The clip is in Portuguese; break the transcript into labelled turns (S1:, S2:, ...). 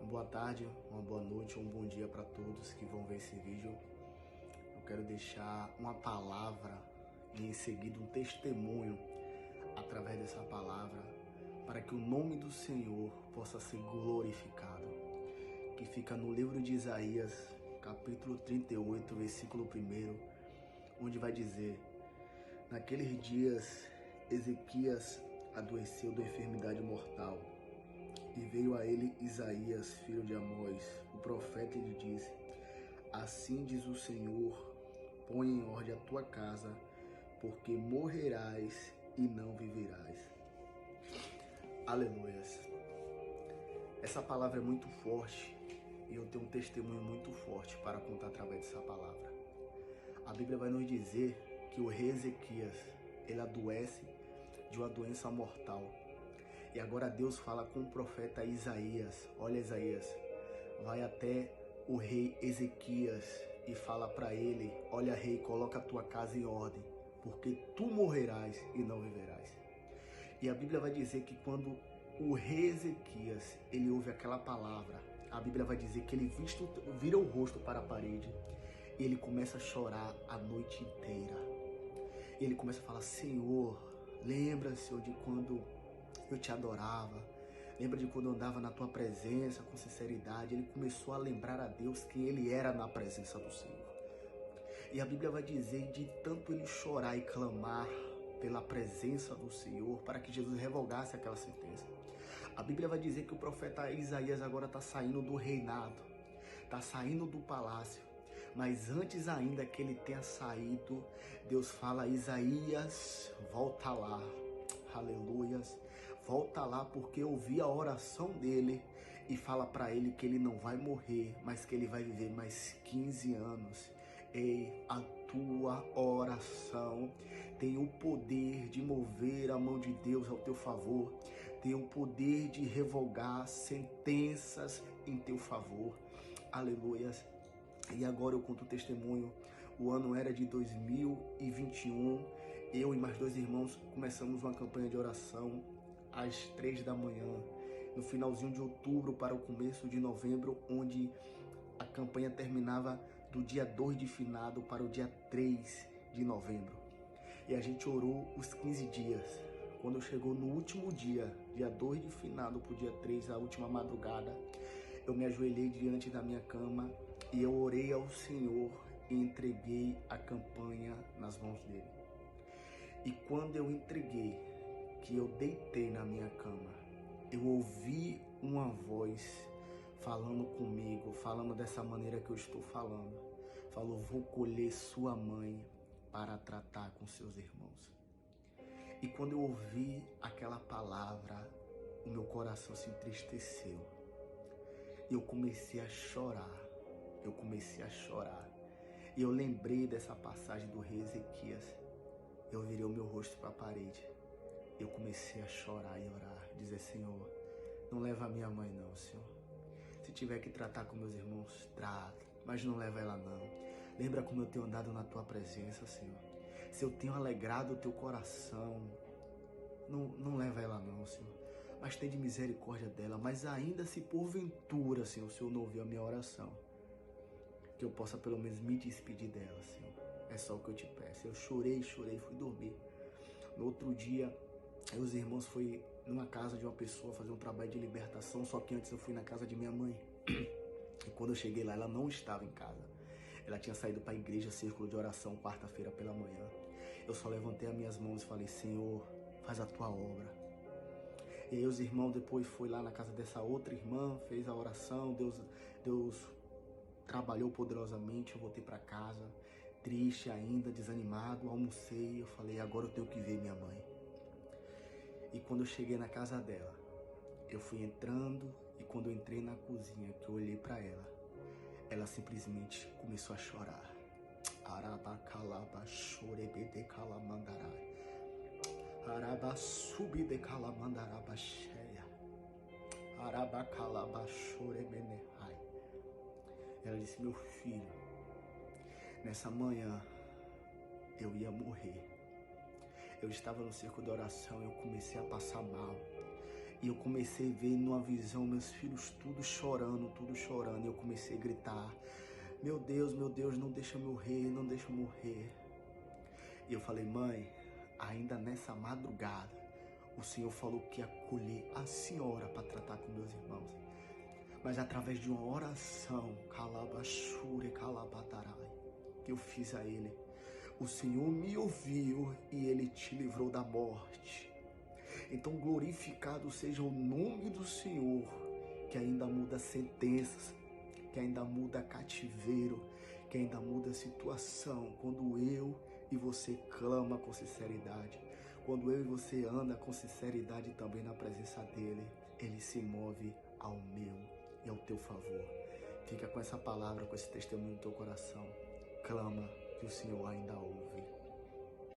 S1: boa tarde, uma boa noite, um bom dia para todos que vão ver esse vídeo. Eu quero deixar uma palavra e em seguida um testemunho através dessa palavra para que o nome do Senhor possa ser glorificado. Que fica no livro de Isaías, capítulo 38, versículo 1, onde vai dizer: naqueles dias Ezequias adoeceu de enfermidade mortal. E veio a ele Isaías, filho de Amós, o profeta, e lhe disse: assim diz o Senhor, põe em ordem a tua casa, porque morrerás e não viverás. Aleluias. Essa palavra é muito forte e eu tenho um testemunho muito forte para contar através dessa palavra. A Bíblia vai nos dizer que o rei Ezequias, ele adoece de uma doença mortal. E agora Deus fala com o profeta Isaías: olha, Isaías, vai até o rei Ezequias e fala para ele: olha, rei, coloca a tua casa em ordem, porque tu morrerás e não viverás. E a Bíblia vai dizer que quando o rei Ezequias, ele ouve aquela palavra, a Bíblia vai dizer que ele vira o rosto para a parede e ele começa a chorar a noite inteira. E ele começa a falar: Senhor, lembra, Senhor, de quando eu te adorava, lembra de quando eu andava na tua presença com sinceridade. Ele começou a lembrar a Deus quem ele era na presença do Senhor. E a Bíblia vai dizer, de tanto ele chorar e clamar pela presença do Senhor, para que Jesus revogasse aquela sentença, a Bíblia vai dizer que o profeta Isaías agora está saindo do reinado, está saindo do palácio. Mas antes ainda que ele tenha saído, Deus fala: Isaías, volta lá. Aleluias, volta lá, porque eu ouvi a oração dele, e fala para ele que ele não vai morrer, mas que ele vai viver mais 15 anos. Ei, a tua oração tem o poder de mover a mão de Deus ao teu favor, tem o poder de revogar sentenças em teu favor. Aleluias. E agora eu conto o testemunho. O ano era de 2021. Eu e mais 2 irmãos começamos uma campanha de oração às 3 da manhã, no finalzinho de outubro para o começo de novembro, onde a campanha terminava do dia 2 de finado para o dia 3 de novembro. E a gente orou os 15 dias. Quando chegou no último dia 2 de finado para o dia 3, a última madrugada, eu me ajoelhei diante da minha cama e eu orei ao Senhor e entreguei a campanha nas mãos dele. E quando eu entreguei, que eu deitei na minha cama, eu ouvi uma voz falando comigo, falando dessa maneira que eu estou falando. Falou: vou colher sua mãe para tratar com seus irmãos. E quando eu ouvi aquela palavra, o meu coração se entristeceu. Eu comecei a chorar. E eu lembrei dessa passagem do rei Ezequias. Eu virei o meu rosto para a parede. Eu comecei a chorar e orar, dizer: Senhor, não leva a minha mãe não, Senhor. Se tiver que tratar com meus irmãos, trata, mas não leva ela não. Lembra como eu tenho andado na tua presença, Senhor. Se eu tenho alegrado o teu coração, não leva ela não, Senhor. Mas tem de misericórdia dela. Mas ainda se porventura, Senhor, o Senhor não ouviu a minha oração, que eu possa pelo menos me despedir dela, Senhor. É só o que eu te peço. Eu chorei, fui dormir. No outro dia, os irmãos foram numa casa de uma pessoa fazer um trabalho de libertação, só que antes eu fui na casa de minha mãe. E quando eu cheguei lá, ela não estava em casa. Ela tinha saído para a igreja, círculo de oração, quarta-feira pela manhã. Eu só levantei as minhas mãos e falei: Senhor, faz a tua obra. E aí os irmãos depois foi lá na casa dessa outra irmã, fez a oração, Deus trabalhou poderosamente. Eu voltei para casa, triste ainda, desanimado, almocei, eu falei: agora eu tenho que ver minha mãe. E quando eu cheguei na casa dela, eu fui entrando, e quando eu entrei na cozinha, que eu olhei para ela simplesmente começou a chorar. Arabacalaba chorebede calamandarai. Arabasubide calamandaraba cheia. Arabacalaba choremenehai. Ela disse: meu filho, nessa manhã eu ia morrer. Eu estava no círculo de oração, eu comecei a passar mal. E eu comecei a ver numa visão meus filhos tudo chorando. E eu comecei a gritar: meu Deus, não deixa eu morrer, não deixa eu morrer. E eu falei: mãe, ainda nessa madrugada, o Senhor falou que ia acolher a senhora para tratar com meus irmãos. Mas através de uma oração, calabachure, calabatarai, que eu fiz a Ele, o Senhor me ouviu e Ele te livrou da morte. Então glorificado seja o nome do Senhor, que ainda muda sentenças, que ainda muda cativeiro, que ainda muda situação, quando eu e você clama com sinceridade, quando eu e você anda com sinceridade também na presença dEle, Ele se move ao meu e ao teu favor. Fica com essa palavra, com esse testemunho no teu coração. Clama que o Senhor ainda ouve.